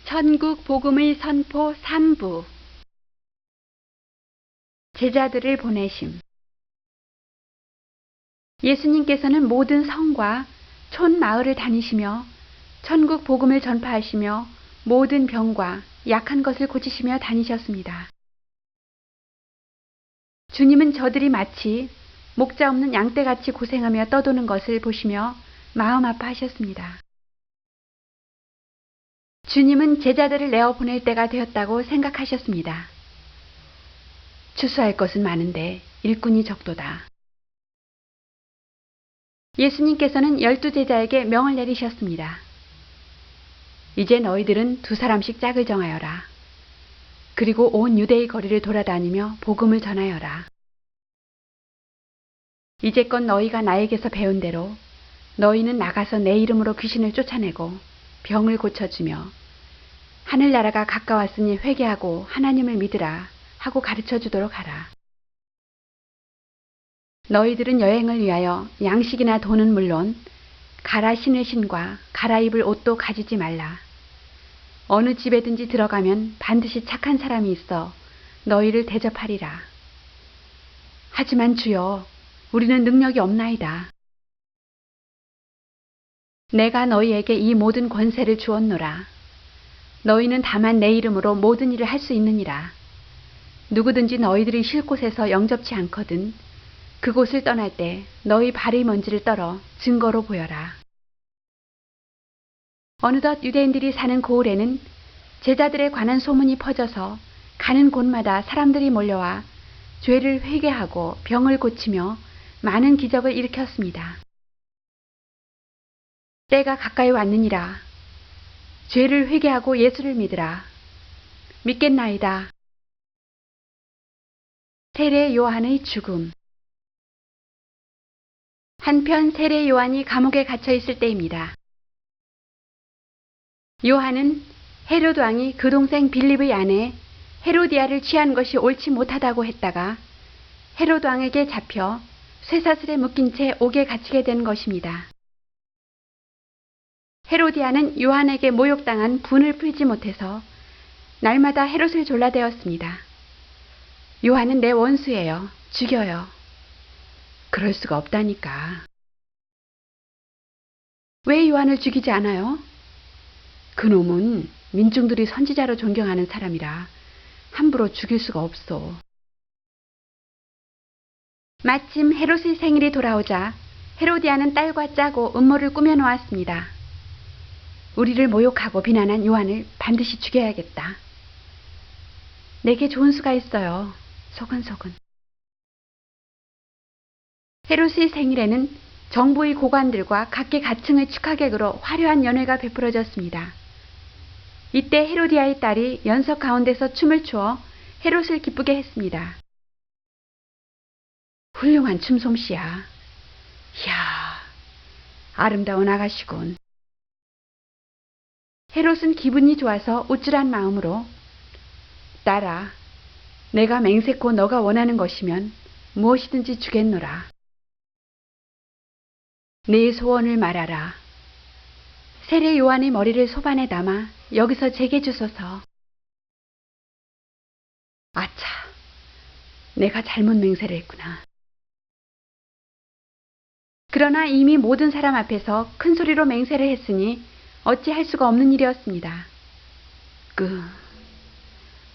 천국 복음의 선포 3부 제자들을 보내심. 예수님께서는 모든 성과 촌 마을을 다니시며 천국 복음을 전파하시며 모든 병과 약한 것을 고치시며 다니셨습니다. 주님은 저들이 마치 목자 없는 양떼같이 고생하며 떠도는 것을 보시며 마음 아파하셨습니다. 주님은 제자들을 내어 보낼 때가 되었다고 생각하셨습니다. 추수할 것은 많은데 일꾼이 적도다. 예수님께서는 12제자에게 명을 내리셨습니다. 이제 너희들은 2사람씩 짝을 정하여라. 그리고 온 유대의 거리를 돌아다니며 복음을 전하여라. 이제껏 너희가 나에게서 배운 대로 너희는 나가서 내 이름으로 귀신을 쫓아내고 병을 고쳐주며 하늘나라가 가까웠으니 회개하고 하나님을 믿으라 하고 가르쳐 주도록 하라. 너희들은 여행을 위하여 양식이나 돈은 물론 갈아 신을 신과 갈아입을 옷도 가지지 말라. 어느 집에든지 들어가면 반드시 착한 사람이 있어 너희를 대접하리라. 하지만 주여, 우리는 능력이 없나이다. 내가 너희에게 이 모든 권세를 주었노라. 너희는 다만 내 이름으로 모든 일을 할 수 있느니라. 누구든지 너희들이 쉴 곳에서 영접치 않거든 그곳을 떠날 때 너희 발의 먼지를 떨어 증거로 보여라. 어느덧 유대인들이 사는 고을에는 제자들에 관한 소문이 퍼져서 가는 곳마다 사람들이 몰려와 죄를 회개하고 병을 고치며 많은 기적을 일으켰습니다. 때가 가까이 왔느니라. 죄를 회개하고 예수를 믿으라. 믿겠나이다. 세례 요한의 죽음. 한편 세례 요한이 감옥에 갇혀 있을 때입니다. 요한은 헤로드 왕이 그 동생 빌립의 아내 헤로디아를 취한 것이 옳지 못하다고 했다가 헤로드 왕에게 잡혀 쇠사슬에 묶인 채 옥에 갇히게 된 것입니다. 헤로디아는 요한에게 모욕당한 분을 풀지 못해서 날마다 헤롯을 졸라대었습니다. 요한은 내 원수예요. 죽여요. 그럴 수가 없다니까. 왜 요한을 죽이지 않아요? 그놈은 민중들이 선지자로 존경하는 사람이라 함부로 죽일 수가 없어. 마침 헤롯의 생일이 돌아오자 헤로디아는 딸과 짜고 음모를 꾸며 놓았습니다. 우리를 모욕하고 비난한 요한을 반드시 죽여야겠다. 내게 좋은 수가 있어요. 소근소근. 헤롯의 생일에는 정부의 고관들과 각계 가층의 축하객으로 화려한 연회가 베풀어졌습니다. 이때 헤로디아의 딸이 연석 가운데서 춤을 추어 헤롯을 기쁘게 했습니다. 훌륭한 춤솜씨야. 이야, 아름다운 아가씨군. 헤롯은 기분이 좋아서 우쭐한 마음으로 딸아, 내가 맹세코 너가 원하는 것이면 무엇이든지 주겠노라. 네 소원을 말하라. 세례 요한의 머리를 소반에 담아 여기서 제게 주소서. 아차, 내가 잘못 맹세를 했구나. 그러나 이미 모든 사람 앞에서 큰 소리로 맹세를 했으니 어찌할 수가 없는 일이었습니다.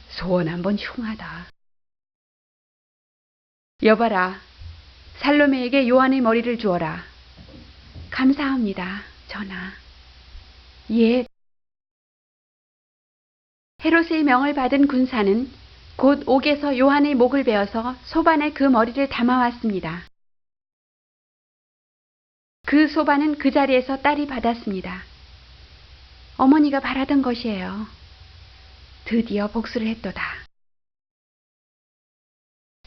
소원 한번 흉하다. 여봐라, 살로메에게 요한의 머리를 주어라. 감사합니다, 전하. 예. 헤롯의 명을 받은 군사는 곧 옥에서 요한의 목을 베어서 소반에 그 머리를 담아왔습니다. 그 소반은 그 자리에서 딸이 받았습니다. 어머니가 바라던 것이에요. 드디어 복수를 했도다.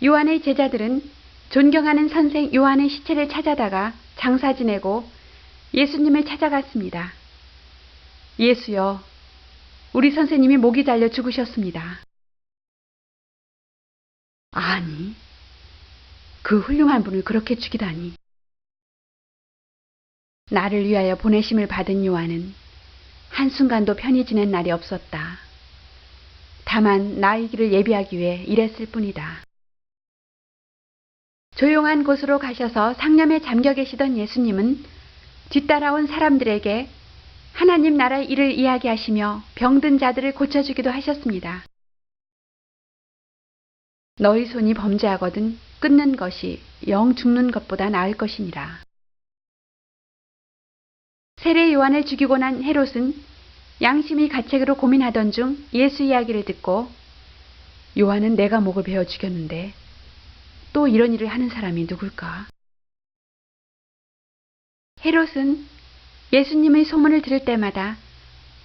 요한의 제자들은 존경하는 선생 요한의 시체를 찾아다가 장사 지내고 예수님을 찾아갔습니다. 예수여, 우리 선생님이 목이 잘려 죽으셨습니다. 아니, 그 훌륭한 분을 그렇게 죽이다니. 나를 위하여 보내심을 받은 요한은 한순간도 편히 지낸 날이 없었다. 다만 나의 길을 예비하기 위해 일했을 뿐이다. 조용한 곳으로 가셔서 상념에 잠겨 계시던 예수님은 뒤따라온 사람들에게 하나님 나라의 일을 이야기하시며 병든 자들을 고쳐주기도 하셨습니다. 너희 손이 범죄하거든 끊는 것이 영 죽는 것보다 나을 것이니라. 세례 요한을 죽이고 난 헤롯은 양심이 가책으로 고민하던 중 예수 이야기를 듣고 요한은 내가 목을 베어 죽였는데 또 이런 일을 하는 사람이 누굴까? 헤롯은 예수님의 소문을 들을 때마다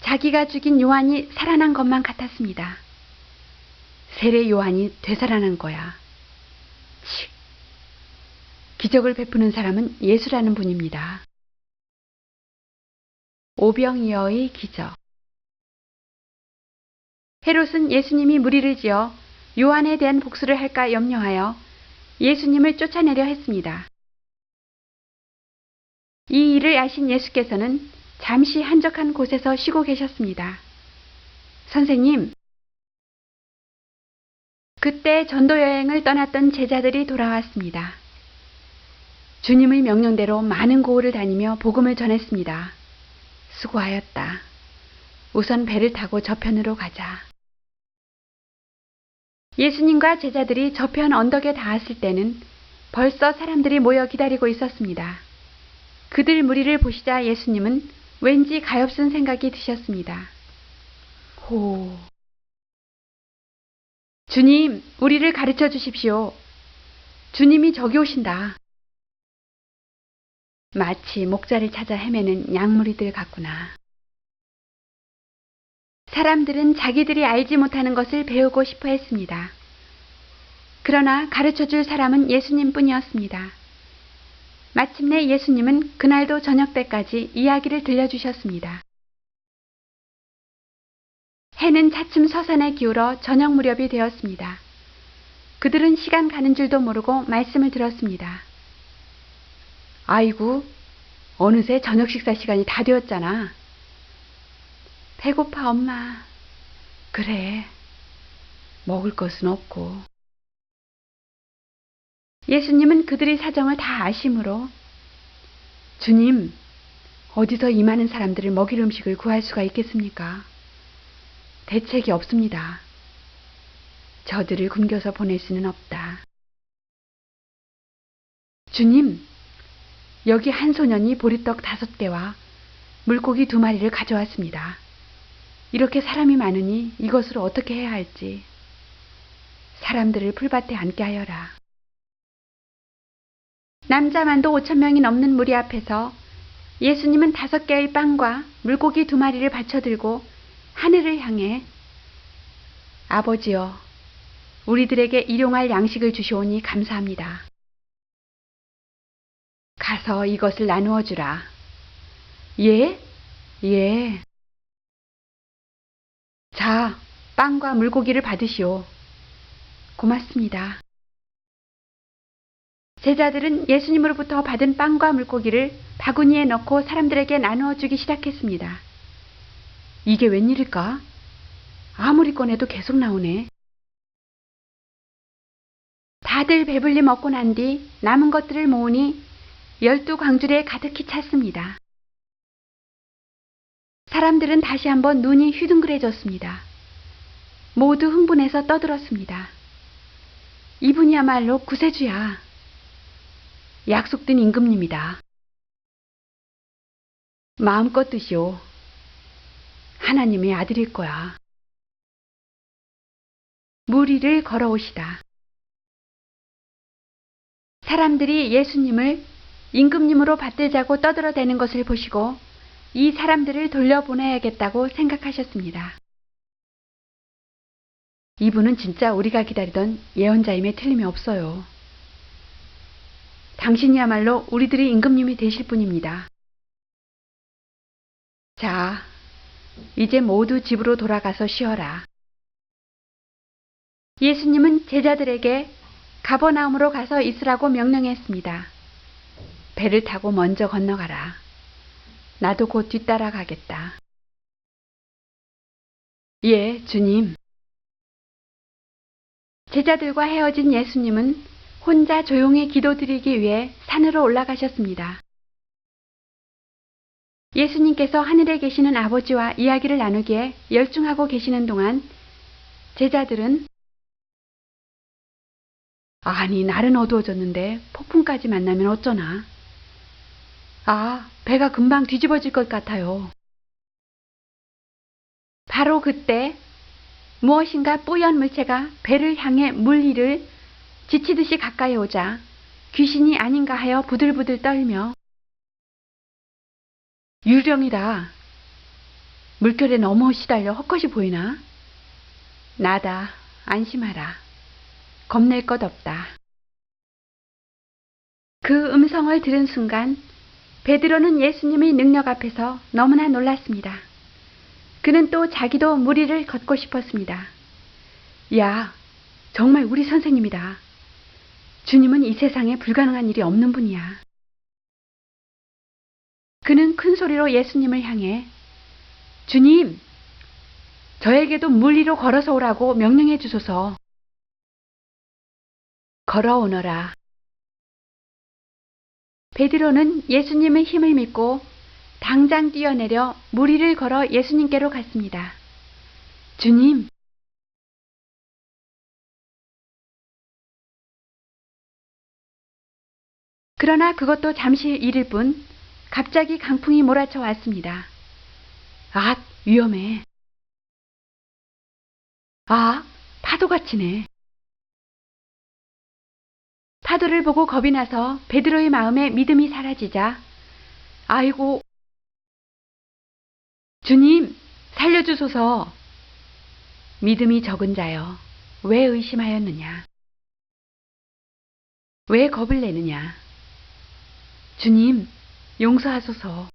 자기가 죽인 요한이 살아난 것만 같았습니다. 세례 요한이 되살아난 거야. 치, 기적을 베푸는 사람은 예수라는 분입니다. 오병이어의 기적. 헤롯은 예수님이 무리를 지어 요한에 대한 복수를 할까 염려하여 예수님을 쫓아내려 했습니다. 이 일을 아신 예수께서는 잠시 한적한 곳에서 쉬고 계셨습니다. 선생님, 그때 전도 여행을 떠났던 제자들이 돌아왔습니다. 주님의 명령대로 많은 고을을 다니며 복음을 전했습니다. 수고하였다. 우선 배를 타고 저편으로 가자. 예수님과 제자들이 저편 언덕에 닿았을 때는 벌써 사람들이 모여 기다리고 있었습니다. 그들 무리를 보시자 예수님은 왠지 가엾은 생각이 드셨습니다. 호. 주님, 우리를 가르쳐 주십시오. 주님이 저기 오신다. 마치 목자를 찾아 헤매는 양무리들 같구나. 사람들은 자기들이 알지 못하는 것을 배우고 싶어 했습니다. 그러나 가르쳐 줄 사람은 예수님 뿐이었습니다. 마침내 예수님은 그날도 저녁 때까지 이야기를 들려주셨습니다. 해는 차츰 서산에 기울어 저녁 무렵이 되었습니다. 그들은 시간 가는 줄도 모르고 말씀을 들었습니다. 아이고, 어느새 저녁 식사 시간이 다 되었잖아. 배고파, 엄마. 그래, 먹을 것은 없고. 예수님은 그들의 사정을 다 아심으로 주님, 어디서 이 많은 사람들을 먹일 음식을 구할 수가 있겠습니까? 대책이 없습니다. 저들을 굶겨서 보낼 수는 없다. 주님, 여기 한 소년이 보리떡 5개와 물고기 2마리를 가져왔습니다. 이렇게 사람이 많으니 이것을 어떻게 해야 할지 사람들을 풀밭에 앉게 하여라. 남자만도 5,000명이 넘는 무리 앞에서 예수님은 5개의 빵과 물고기 2마리를 받쳐들고 하늘을 향해 아버지여, 우리들에게 일용할 양식을 주시오니 감사합니다. 가서 이것을 나누어 주라. 예? 예. 자, 빵과 물고기를 받으시오. 고맙습니다. 제자들은 예수님으로부터 받은 빵과 물고기를 바구니에 넣고 사람들에게 나누어 주기 시작했습니다. 이게 웬일일까? 아무리 꺼내도 계속 나오네. 다들 배불리 먹고 난 뒤 남은 것들을 모으니 12광주리에 가득히 찼습니다. 사람들은 다시 한번 눈이 휘둥그레졌습니다. 모두 흥분해서 떠들었습니다. 이분이야말로 구세주야. 약속된 임금님이다. 마음껏 드시오. 하나님의 아들일 거야. 무리를 걸어오시다. 사람들이 예수님을 임금님으로 받들자고 떠들어대는 것을 보시고 이 사람들을 돌려보내야겠다고 생각하셨습니다. 이분은 진짜 우리가 기다리던 예언자임에 틀림이 없어요. 당신이야말로 우리들의 임금님이 되실 분입니다. 자, 이제 모두 집으로 돌아가서 쉬어라. 예수님은 제자들에게 가버나움으로 가서 있으라고 명령했습니다. 배를 타고 먼저 건너가라. 나도 곧 뒤따라 가겠다. 예, 주님. 제자들과 헤어진 예수님은 혼자 조용히 기도드리기 위해 산으로 올라가셨습니다. 예수님께서 하늘에 계시는 아버지와 이야기를 나누기에 열중하고 계시는 동안 제자들은 아니, 날은 어두워졌는데 폭풍까지 만나면 어쩌나? 배가 금방 뒤집어질 것 같아요. 바로 그때 무엇인가 뽀얀 물체가 배를 향해 물 위를 지치듯이 가까이 오자 귀신이 아닌가 하여 부들부들 떨며 유령이다. 물결에 너무 시달려 헛것이 보이나? 나다. 안심하라. 겁낼 것 없다. 그 음성을 들은 순간 베드로는 예수님의 능력 앞에서 너무나 놀랐습니다. 그는 또 자기도 물 위를 걷고 싶었습니다. 야, 정말 우리 선생님이다. 주님은 이 세상에 불가능한 일이 없는 분이야. 그는 큰 소리로 예수님을 향해 주님, 저에게도 물 위로 걸어서 오라고 명령해 주소서. 걸어오너라. 베드로는 예수님의 힘을 믿고 당장 뛰어내려 물 위를 걸어 예수님께로 갔습니다. 주님, 그러나 그것도 잠시 일일 뿐 갑자기 강풍이 몰아쳐 왔습니다. 위험해. 파도가 치네. 파도를 보고 겁이 나서 베드로의 마음에 믿음이 사라지자 아이고, 주님, 살려주소서. 믿음이 적은 자여, 왜 의심하였느냐? 왜 겁을 내느냐? 주님, 용서하소서.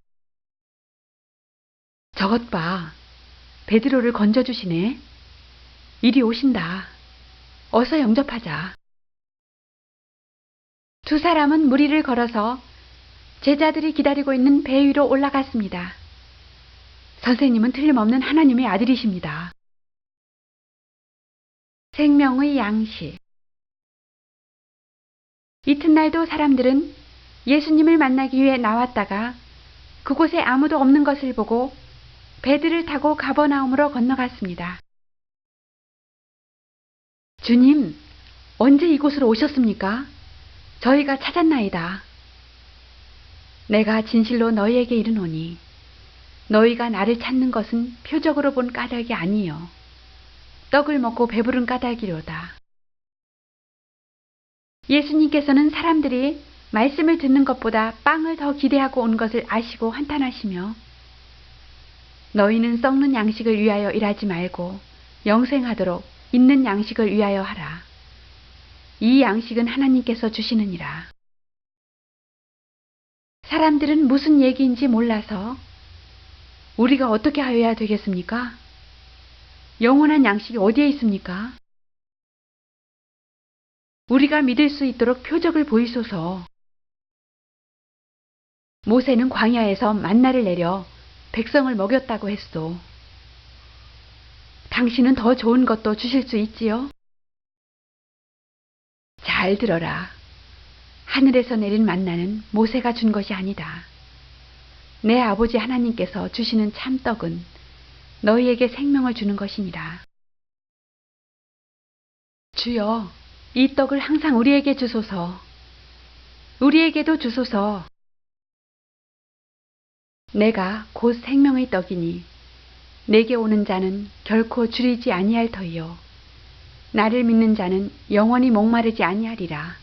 저것 봐. 베드로를 건져주시네. 이리 오신다. 어서 영접하자. 두 사람은 물 위를 걸어서 제자들이 기다리고 있는 배 위로 올라갔습니다. 선생님은 틀림없는 하나님의 아들이십니다. 생명의 양식. 이튿날도 사람들은 예수님을 만나기 위해 나왔다가 그곳에 아무도 없는 것을 보고 배들을 타고 가버나움으로 건너갔습니다. 주님, 언제 이곳으로 오셨습니까? 저희가 찾았나이다. 내가 진실로 너희에게 이르노니 너희가 나를 찾는 것은 표적으로 본 까닭이 아니요 떡을 먹고 배부른 까닭이로다. 예수님께서는 사람들이 말씀을 듣는 것보다 빵을 더 기대하고 온 것을 아시고 한탄하시며 너희는 썩는 양식을 위하여 일하지 말고 영생하도록 있는 양식을 위하여 하라. 이 양식은 하나님께서 주시느니라. 사람들은 무슨 얘기인지 몰라서 우리가 어떻게 하여야 되겠습니까? 영원한 양식이 어디에 있습니까? 우리가 믿을 수 있도록 표적을 보이소서. 모세는 광야에서 만나를 내려 백성을 먹였다고 했소. 당신은 더 좋은 것도 주실 수 있지요? 잘 들어라. 하늘에서 내린 만나는 모세가 준 것이 아니다. 내 아버지 하나님께서 주시는 참떡은 너희에게 생명을 주는 것이니라. 주여, 이 떡을 항상 우리에게 주소서. 우리에게도 주소서. 내가 곧 생명의 떡이니 내게 오는 자는 결코 줄이지 아니할 터이요 나를 믿는 자는 영원히 목마르지 아니하리라.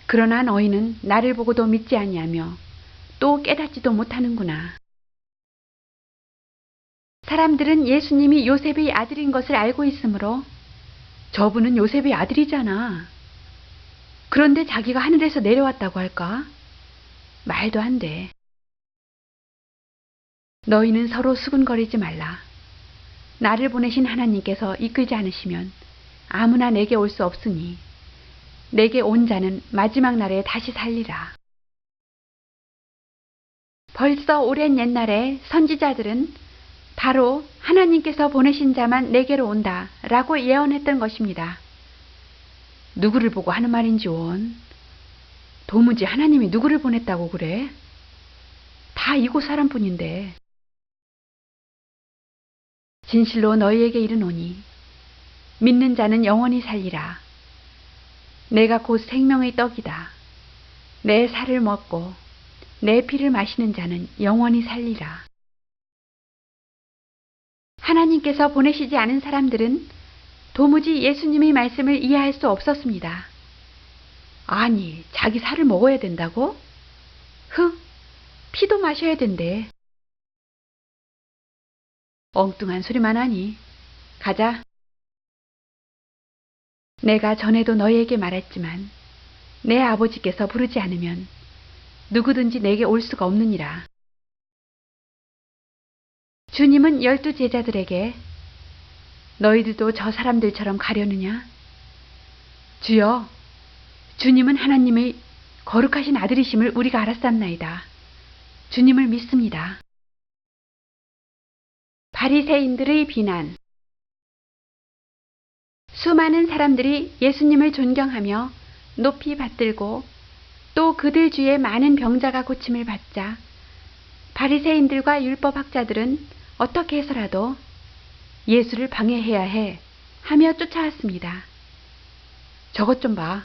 그러나 너희는 나를 보고도 믿지 아니하며 또 깨닫지도 못하는구나. 사람들은 예수님이 요셉의 아들인 것을 알고 있으므로 저분은 요셉의 아들이잖아. 그런데 자기가 하늘에서 내려왔다고 할까? 말도 안 돼. 너희는 서로 수군거리지 말라. 나를 보내신 하나님께서 이끌지 않으시면 아무나 내게 올 수 없으니 내게 온 자는 마지막 날에 다시 살리라. 벌써 오랜 옛날에 선지자들은 바로 하나님께서 보내신 자만 내게로 온다 라고 예언했던 것입니다. 누구를 보고 하는 말인지 원. 도무지 하나님이 누구를 보냈다고 그래? 다 이곳 사람뿐인데. 진실로 너희에게 이르노니 믿는 자는 영원히 살리라. 내가 곧 생명의 떡이다. 내 살을 먹고 내 피를 마시는 자는 영원히 살리라. 하나님께서 보내시지 않은 사람들은 도무지 예수님의 말씀을 이해할 수 없었습니다. 아니, 자기 살을 먹어야 된다고? 피도 마셔야 된대. 엉뚱한 소리만 하니. 가자. 내가 전에도 너희에게 말했지만 내 아버지께서 부르지 않으면 누구든지 내게 올 수가 없느니라. 주님은 12 제자들에게 너희들도 저 사람들처럼 가려느냐? 주여, 주님은 하나님의 거룩하신 아들이심을 우리가 알았사옵나이다. 주님을 믿습니다. 바리새인들의 비난. 수많은 사람들이 예수님을 존경하며 높이 받들고 또 그들 주위에 많은 병자가 고침을 받자 바리새인들과 율법학자들은 어떻게 해서라도 예수를 방해해야 해 하며 쫓아왔습니다. 저것 좀 봐.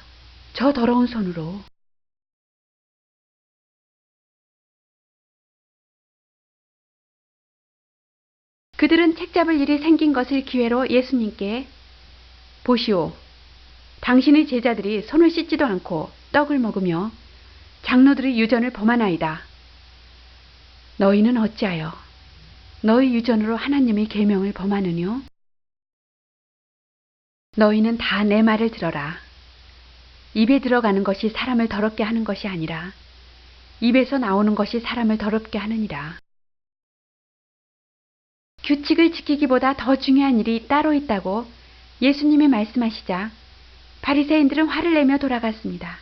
저 더러운 손으로. 그들은 책 잡을 일이 생긴 것을 기회로 예수님께 보시오. 당신의 제자들이 손을 씻지도 않고 떡을 먹으며 장로들의 유전을 범하나이다. 너희는 어찌하여 너희 유전으로 하나님의 계명을 범하느뇨? 너희는 다 내 말을 들어라. 입에 들어가는 것이 사람을 더럽게 하는 것이 아니라 입에서 나오는 것이 사람을 더럽게 하느니라. 규칙을 지키기보다 더 중요한 일이 따로 있다고 예수님이 말씀하시자 바리새인들은 화를 내며 돌아갔습니다.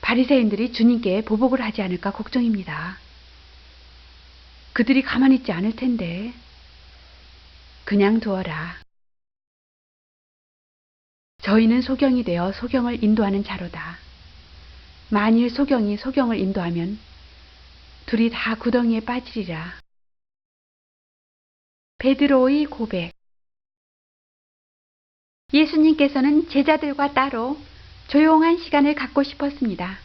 바리새인들이 주님께 보복을 하지 않을까 걱정입니다. 그들이 가만히 있지 않을 텐데. 그냥 두어라. 저희는 소경이 되어 소경을 인도하는 자로다. 만일 소경이 소경을 인도하면 둘이 다 구덩이에 빠지리라. 베드로의 고백. 예수님께서는 제자들과 따로 조용한 시간을 갖고 싶었습니다.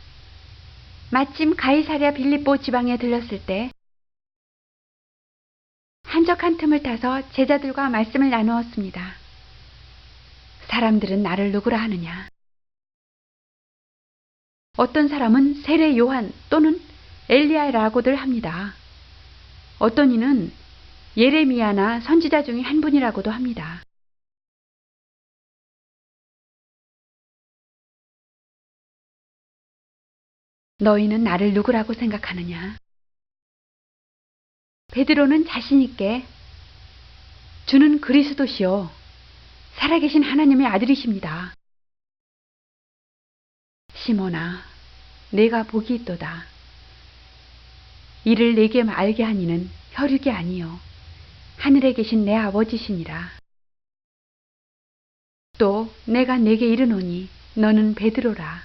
마침 가이사랴 빌립보 지방에 들렀을 때 한적한 틈을 타서 제자들과 말씀을 나누었습니다. 사람들은 나를 누구라 하느냐? 어떤 사람은 세례 요한 또는 엘리야라고들 합니다. 어떤 이는 예레미야나 선지자 중의 한 분이라고도 합니다. 너희는 나를 누구라고 생각하느냐? 베드로는 자신 있게 주는 그리스도시요 살아계신 하나님의 아들이십니다. 시몬아, 내가 복이 있도다. 이를 내게 알게 한 이는 혈육이 아니요 하늘에 계신 내 아버지시니라. 또 내가 내게 이르노니 너는 베드로라.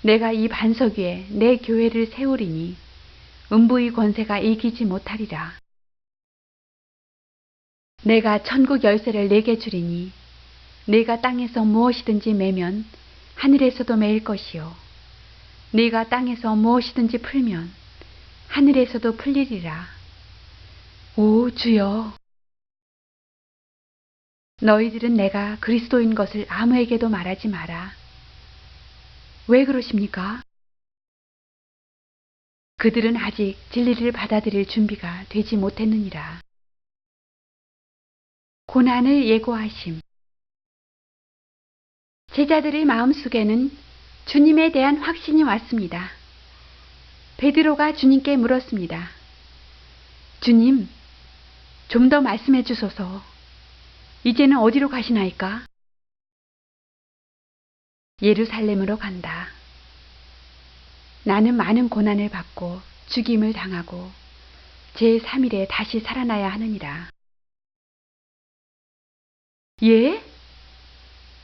내가 이 반석 위에 내 교회를 세우리니 음부의 권세가 이기지 못하리라. 내가 천국 열쇠를 내게 주리니 네가 땅에서 무엇이든지 매면 하늘에서도 매일 것이요 네가 땅에서 무엇이든지 풀면 하늘에서도 풀리리라. 오 주여, 너희들은 내가 그리스도인 것을 아무에게도 말하지 마라. 왜 그러십니까? 그들은 아직 진리를 받아들일 준비가 되지 못했느니라. 고난을 예고하심. 제자들의 마음속에는 주님에 대한 확신이 왔습니다. 베드로가 주님께 물었습니다. 주님, 좀 더 말씀해 주소서. 이제는 어디로 가시나이까? 예루살렘으로 간다. 나는 많은 고난을 받고 죽임을 당하고 제3일에 다시 살아나야 하느니라. 예?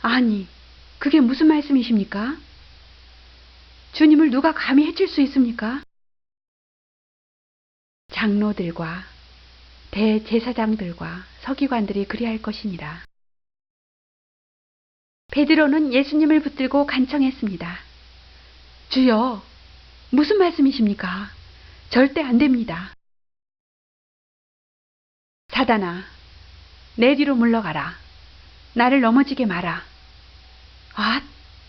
아니, 그게 무슨 말씀이십니까? 주님을 누가 감히 해칠 수 있습니까? 장로들과 대제사장들과 서기관들이 그리할 것이니라. 베드로는 예수님을 붙들고 간청했습니다. 주여, 무슨 말씀이십니까? 절대 안 됩니다. 사단아, 내 뒤로 물러가라. 나를 넘어지게 마라. 아,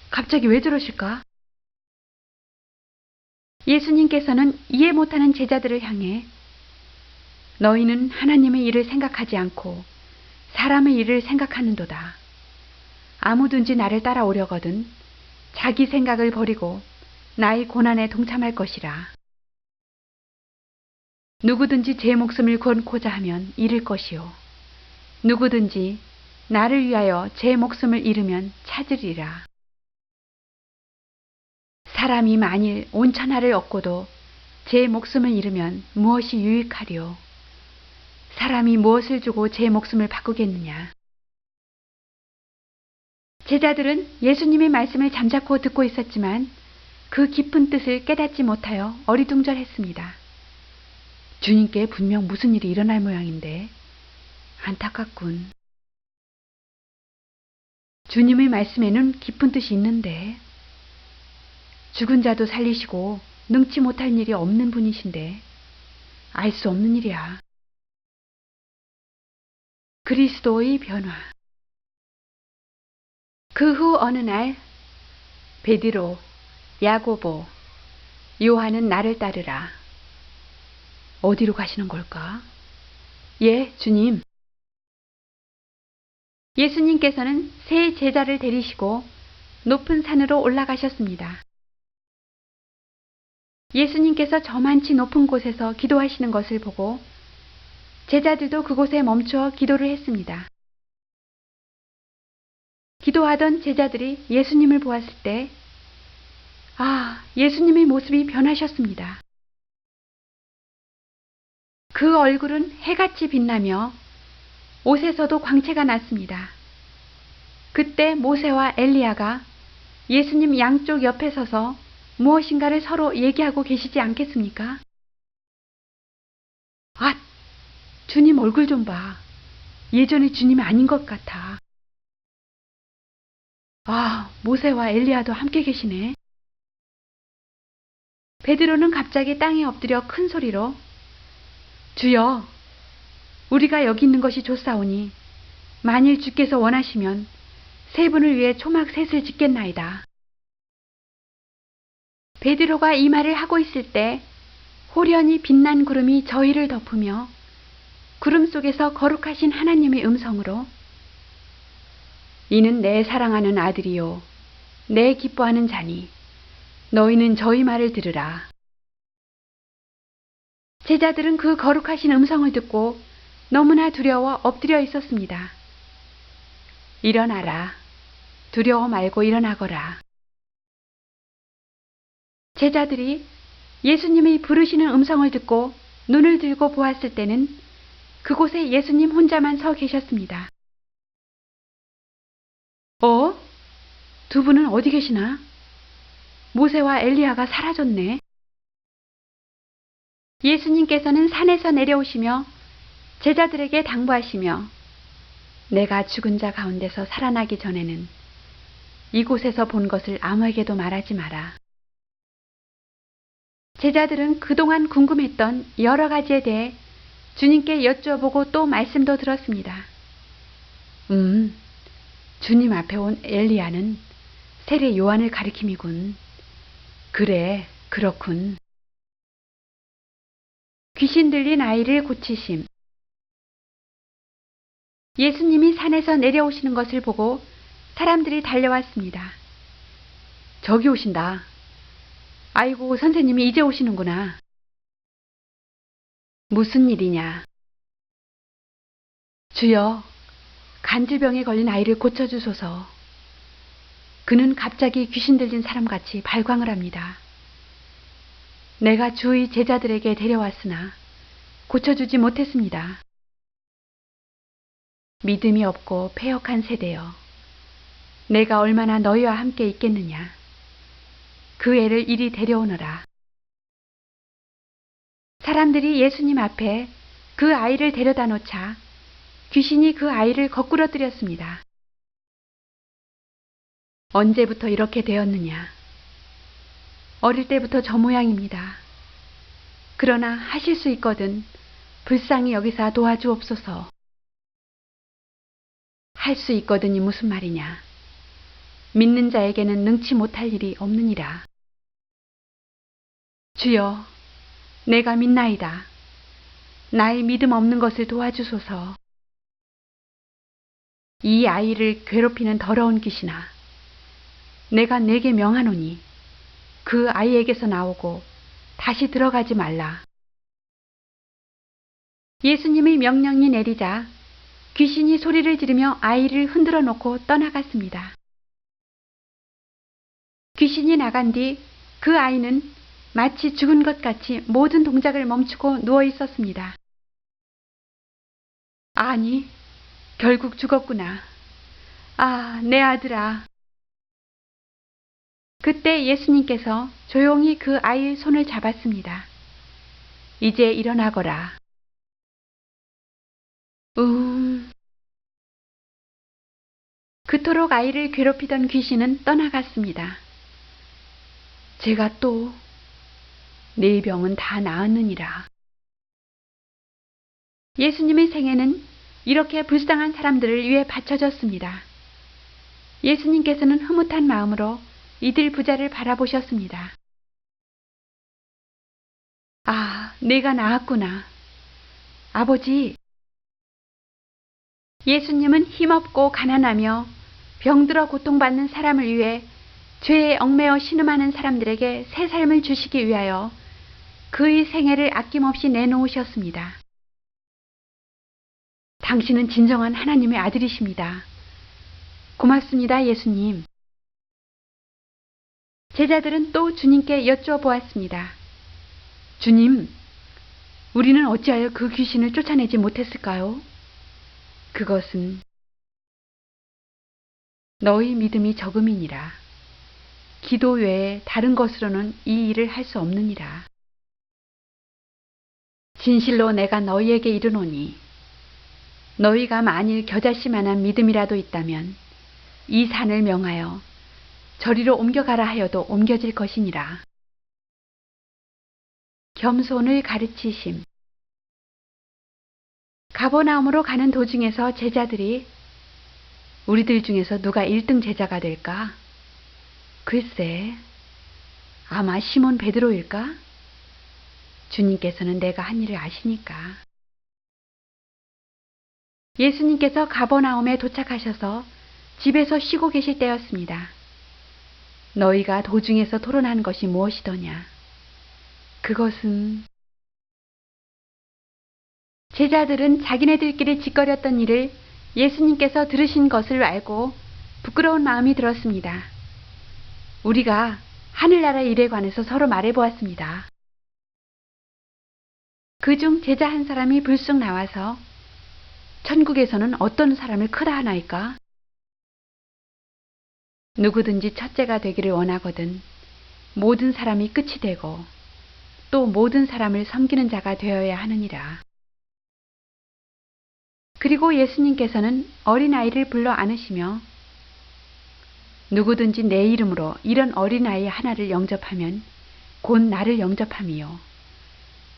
갑자기 왜 저러실까? 예수님께서는 이해 못하는 제자들을 향해 너희는 하나님의 일을 생각하지 않고 사람의 일을 생각하는도다. 아무든지 나를 따라오려거든 자기 생각을 버리고 나의 고난에 동참할 것이라. 누구든지 제 목숨을 건고자 하면 잃을 것이요. 누구든지 나를 위하여 제 목숨을 잃으면 찾으리라. 사람이 만일 온 천하를 얻고도 제 목숨을 잃으면 무엇이 유익하리요? 사람이 무엇을 주고 제 목숨을 바꾸겠느냐? 제자들은 예수님의 말씀을 잠자코 듣고 있었지만 그 깊은 뜻을 깨닫지 못하여 어리둥절했습니다. 주님께 분명 무슨 일이 일어날 모양인데 안타깝군. 주님의 말씀에는 깊은 뜻이 있는데 죽은 자도 살리시고 능치 못할 일이 없는 분이신데 알 수 없는 일이야. 그리스도의 변화. 그 후 어느 날 베드로, 야고보, 요한은 나를 따르라. 어디로 가시는 걸까? 예, 주님. 예수님께서는 세 제자를 데리시고 높은 산으로 올라가셨습니다. 예수님께서 저만치 높은 곳에서 기도하시는 것을 보고 제자들도 그곳에 멈추어 기도를 했습니다. 기도하던 제자들이 예수님을 보았을 때, 예수님의 모습이 변하셨습니다. 그 얼굴은 해같이 빛나며 옷에서도 광채가 났습니다. 그때 모세와 엘리야가 예수님 양쪽 옆에 서서 무엇인가를 서로 얘기하고 계시지 않겠습니까? 주님 얼굴 좀 봐. 예전의 주님이 아닌 것 같아. 모세와 엘리야도 함께 계시네. 베드로는 갑자기 땅에 엎드려 큰 소리로 주여, 우리가 여기 있는 것이 좋사오니 만일 주께서 원하시면 세 분을 위해 초막 셋을 짓겠나이다. 베드로가 이 말을 하고 있을 때 호련히 빛난 구름이 저희를 덮으며 구름 속에서 거룩하신 하나님의 음성으로 이는 내 사랑하는 아들이요 내 기뻐하는 자니 너희는 저희 말을 들으라. 제자들은 그 거룩하신 음성을 듣고 너무나 두려워 엎드려 있었습니다. 일어나라. 두려워 말고 일어나거라. 제자들이 예수님이 부르시는 음성을 듣고 눈을 들고 보았을 때는 그곳에 예수님 혼자만 서 계셨습니다. 두 분은 어디 계시나? 모세와 엘리야가 사라졌네. 예수님께서는 산에서 내려오시며 제자들에게 당부하시며 내가 죽은 자 가운데서 살아나기 전에는 이곳에서 본 것을 아무에게도 말하지 마라. 제자들은 그동안 궁금했던 여러 가지에 대해 주님께 여쭈어보고 또 말씀도 들었습니다. 주님 앞에 온 엘리야는 세례 요한을 가리킴이군. 그래, 그렇군. 귀신 들린 아이를 고치심. 예수님이 산에서 내려오시는 것을 보고 사람들이 달려왔습니다. 저기 오신다. 아이고, 선생님이 이제 오시는구나. 무슨 일이냐? 주여, 간질병에 걸린 아이를 고쳐주소서. 그는 갑자기 귀신 들린 사람같이 발광을 합니다. 내가 주의 제자들에게 데려왔으나 고쳐주지 못했습니다. 믿음이 없고 패역한 세대여, 내가 얼마나 너희와 함께 있겠느냐. 그 애를 이리 데려오너라. 사람들이 예수님 앞에 그 아이를 데려다 놓자 귀신이 그 아이를 거꾸러뜨렸습니다. 언제부터 이렇게 되었느냐. 어릴 때부터 저 모양입니다. 그러나 하실 수 있거든 불쌍히 여기사 도와주옵소서. 할 수 있거든이 무슨 말이냐. 믿는 자에게는 능치 못할 일이 없느니라. 주여, 내가 믿나이다. 나의 믿음 없는 것을 도와주소서. 이 아이를 괴롭히는 더러운 귀신아, 내가 네게 명하노니 그 아이에게서 나오고 다시 들어가지 말라. 예수님의 명령이 내리자 귀신이 소리를 지르며 아이를 흔들어 놓고 떠나갔습니다. 귀신이 나간 뒤 그 아이는 마치 죽은 것 같이 모든 동작을 멈추고 누워 있었습니다. 아니, 결국 죽었구나. 아, 내 아들아. 그때 예수님께서 조용히 그 아이의 손을 잡았습니다. 이제 일어나거라. 그토록 아이를 괴롭히던 귀신은 떠나갔습니다. 제가 또 네 병은 다 나았느니라. 예수님의 생애는 이렇게 불쌍한 사람들을 위해 바쳐졌습니다. 예수님께서는 흐뭇한 마음으로 이들 부자를 바라보셨습니다. 아, 내가 나았구나. 아버지. 예수님은 힘없고 가난하며 병들어 고통받는 사람을 위해 죄에 얽매여 신음하는 사람들에게 새 삶을 주시기 위하여 그의 생애를 아낌없이 내놓으셨습니다. 당신은 진정한 하나님의 아들이십니다. 고맙습니다, 예수님. 제자들은 또 주님께 여쭈어보았습니다. 주님, 우리는 어찌하여 그 귀신을 쫓아내지 못했을까요? 그것은 너희 믿음이 적음이니라. 기도 외에 다른 것으로는 이 일을 할 수 없느니라. 진실로 내가 너희에게 이르노니 너희가 만일 겨자씨만한 믿음이라도 있다면 이 산을 명하여 저리로 옮겨가라 하여도 옮겨질 것이니라. 겸손을 가르치심. 가버나움으로 가는 도중에서 제자들이 우리들 중에서 누가 1등 제자가 될까? 글쎄, 아마 시몬 베드로일까? 주님께서는 내가 한 일을 아시니까. 예수님께서 가버나움에 도착하셔서 집에서 쉬고 계실 때였습니다. 너희가 도중에서 토론한 것이 무엇이더냐? 그것은 제자들은 자기네들끼리 짓거렸던 일을 예수님께서 들으신 것을 알고 부끄러운 마음이 들었습니다. 우리가 하늘나라 일에 관해서 서로 말해보았습니다. 그중 제자 한 사람이 불쑥 나와서 천국에서는 어떤 사람을 크다 하나이까? 누구든지 첫째가 되기를 원하거든 모든 사람이 끝이 되고 또 모든 사람을 섬기는 자가 되어야 하느니라. 그리고 예수님께서는 어린아이를 불러 안으시며 누구든지 내 이름으로 이런 어린아이 하나를 영접하면 곧 나를 영접함이요.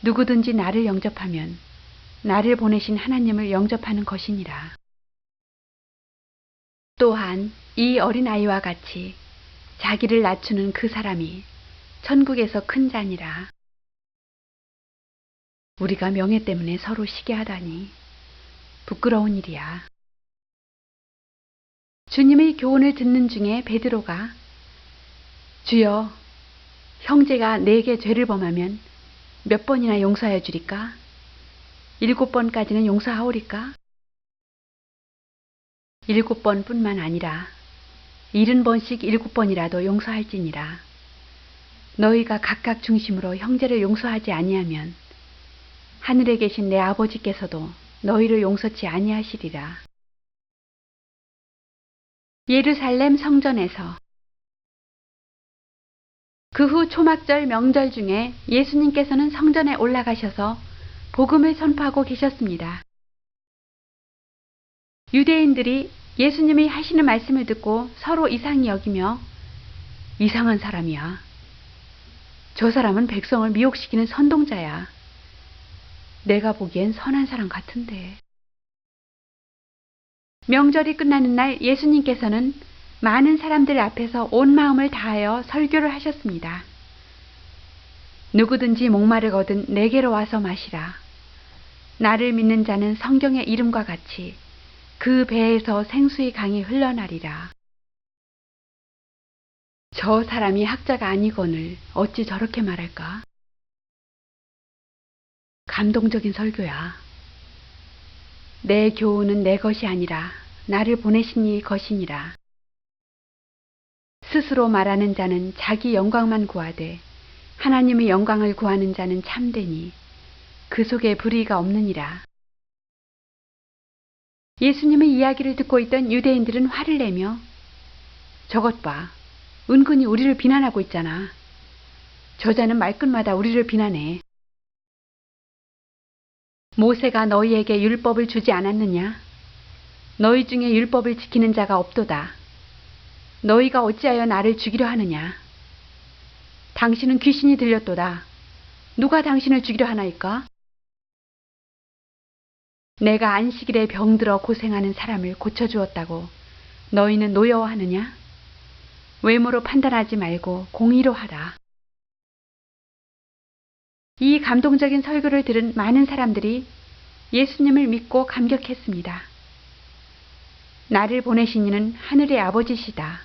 누구든지 나를 영접하면 나를 보내신 하나님을 영접하는 것이니라. 또한 이 어린아이와 같이 자기를 낮추는 그 사람이 천국에서 큰 자니라. 우리가 명예 때문에 서로 시기하다니 부끄러운 일이야. 주님의 교훈을 듣는 중에 베드로가 주여, 형제가 내게 죄를 범하면 몇 번이나 용서하여 주리까? 7번까지는 용서하오리까? 7번뿐만 아니라 70번씩 7번이라도 용서할지니라. 너희가 각각 중심으로 형제를 용서하지 아니하면 하늘에 계신 내 아버지께서도 너희를 용서치 아니하시리라. 예루살렘 성전에서 그 후 초막절 명절 중에 예수님께서는 성전에 올라가셔서 복음을 선포하고 계셨습니다. 유대인들이 예수님이 하시는 말씀을 듣고 서로 이상히 여기며 이상한 사람이야. 저 사람은 백성을 미혹시키는 선동자야. 내가 보기엔 선한 사람 같은데. 명절이 끝나는 날 예수님께서는 많은 사람들 앞에서 온 마음을 다하여 설교를 하셨습니다. 누구든지 목마르거든 내게로 와서 마시라. 나를 믿는 자는 성경의 이름과 같이 그 배에서 생수의 강이 흘러나리라. 저 사람이 학자가 아니거늘 어찌 저렇게 말할까? 감동적인 설교야. 내 교훈은 내 것이 아니라 나를 보내신 이 것이니라. 스스로 말하는 자는 자기 영광만 구하되 하나님의 영광을 구하는 자는 참되니 그 속에 불의가 없느니라. 예수님의 이야기를 듣고 있던 유대인들은 화를 내며 저것 봐. 은근히 우리를 비난하고 있잖아. 저자는 말끝마다 우리를 비난해. 모세가 너희에게 율법을 주지 않았느냐? 너희 중에 율법을 지키는 자가 없도다. 너희가 어찌하여 나를 죽이려 하느냐? 당신은 귀신이 들렸도다. 누가 당신을 죽이려 하나이까? 내가 안식일에 병들어 고생하는 사람을 고쳐주었다고 너희는 노여워하느냐? 외모로 판단하지 말고 공의로 하라. 이 감동적인 설교를 들은 많은 사람들이 예수님을 믿고 감격했습니다. 나를 보내신 이는 하늘의 아버지시다.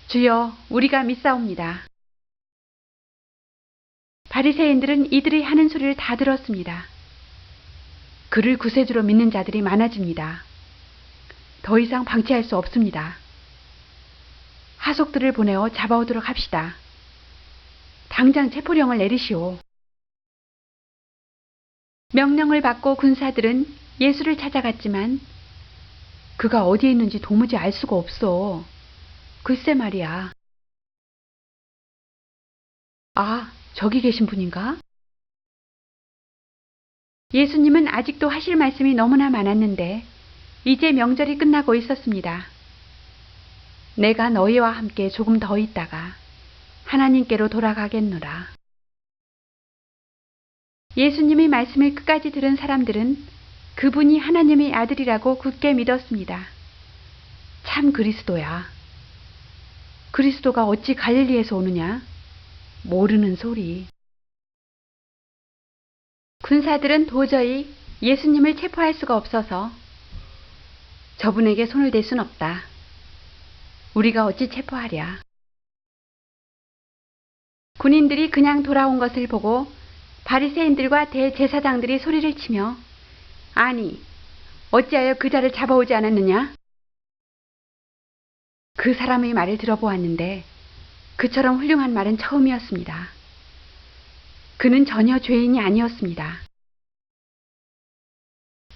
주여, 우리가 믿사옵니다. 바리새인들은 이들이 하는 소리를 다 들었습니다. 그를 구세주로 믿는 자들이 많아집니다. 더 이상 방치할 수 없습니다. 하속들을 보내어 잡아오도록 합시다. 당장 체포령을 내리시오. 명령을 받고 군사들은 예수를 찾아갔지만 그가 어디에 있는지 도무지 알 수가 없어. 글쎄 말이야. 아, 저기 계신 분인가? 예수님은 아직도 하실 말씀이 너무나 많았는데 이제 명절이 끝나고 있었습니다. 내가 너희와 함께 조금 더 있다가 하나님께로 돌아가겠노라. 예수님의 말씀을 끝까지 들은 사람들은 그분이 하나님의 아들이라고 굳게 믿었습니다. 참 그리스도야. 그리스도가 어찌 갈릴리에서 오느냐? 모르는 소리. 군사들은 도저히 예수님을 체포할 수가 없어서 저분에게 손을 댈 순 없다. 우리가 어찌 체포하랴. 군인들이 그냥 돌아온 것을 보고 바리새인들과 대제사장들이 소리를 치며 아니, 어찌하여 그 자를 잡아오지 않았느냐? 그 사람의 말을 들어보았는데 그처럼 훌륭한 말은 처음이었습니다. 그는 전혀 죄인이 아니었습니다.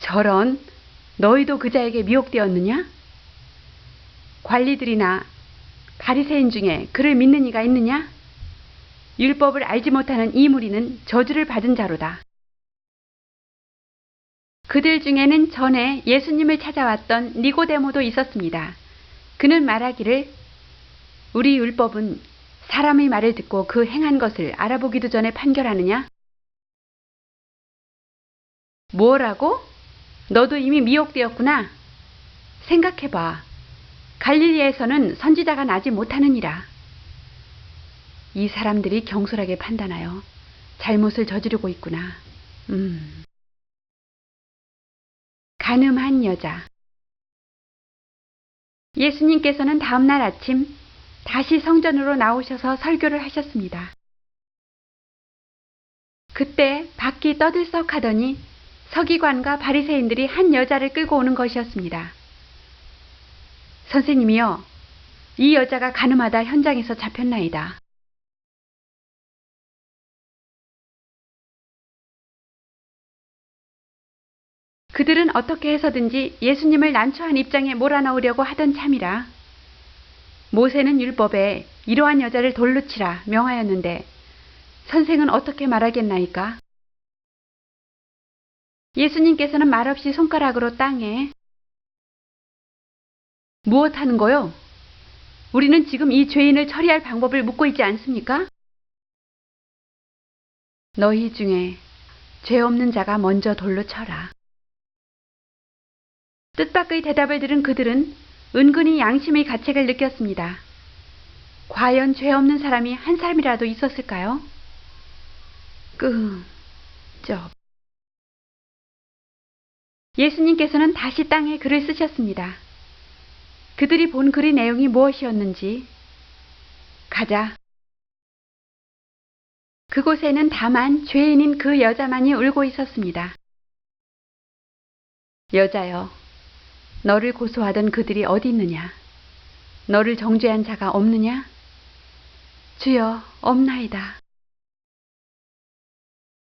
저런, 너희도 그 자에게 미혹되었느냐? 관리들이나 바리새인 중에 그를 믿는 이가 있느냐? 율법을 알지 못하는 이 무리는 저주를 받은 자로다. 그들 중에는 전에 예수님을 찾아왔던 니고데모도 있었습니다. 그는 말하기를 우리 율법은 사람의 말을 듣고 그 행한 것을 알아보기도 전에 판결하느냐? 뭐라고? 너도 이미 미혹되었구나. 생각해봐. 갈릴리에서는 선지자가 나지 못하느니라. 이 사람들이 경솔하게 판단하여 잘못을 저지르고 있구나. 간음한 여자. 예수님께서는 다음날 아침 다시 성전으로 나오셔서 설교를 하셨습니다. 그때 밖이 떠들썩하더니 서기관과 바리새인들이 한 여자를 끌고 오는 것이었습니다. 선생님이여, 이 여자가 간음하다 현장에서 잡혔나이다. 그들은 어떻게 해서든지 예수님을 난처한 입장에 몰아넣으려고 하던 참이라. 모세는 율법에 이러한 여자를 돌로 치라 명하였는데 선생은 어떻게 말하겠나이까? 예수님께서는 말없이 손가락으로 땅에 무엇하는 거요? 우리는 지금 이 죄인을 처리할 방법을 묻고 있지 않습니까? 너희 중에 죄 없는 자가 먼저 돌로 쳐라. 뜻밖의 대답을 들은 그들은 은근히 양심의 가책을 느꼈습니다. 과연 죄 없는 사람이 한 사람이라도 있었을까요? 끔쩍. 예수님께서는 다시 땅에 글을 쓰셨습니다. 그들이 본 글의 내용이 무엇이었는지. 가자. 그곳에는 다만 죄인인 그 여자만이 울고 있었습니다. 여자여, 너를 고소하던 그들이 어디 있느냐? 너를 정죄한 자가 없느냐? 주여, 없나이다.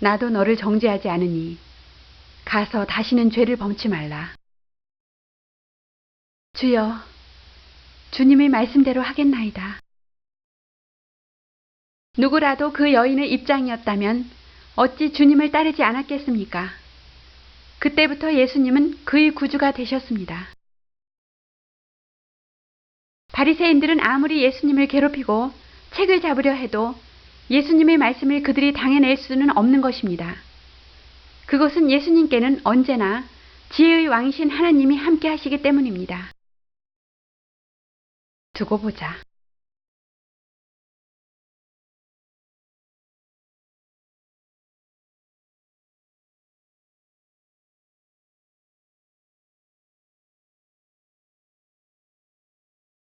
나도 너를 정죄하지 않으니 가서 다시는 죄를 범치 말라. 주여, 주님의 말씀대로 하겠나이다. 누구라도 그 여인의 입장이었다면 어찌 주님을 따르지 않았겠습니까? 그때부터 예수님은 그의 구주가 되셨습니다. 바리새인들은 아무리 예수님을 괴롭히고 책을 잡으려 해도 예수님의 말씀을 그들이 당해낼 수는 없는 것입니다. 그것은 예수님께는 언제나 지혜의 왕이신 하나님이 함께 하시기 때문입니다. 두고 보자.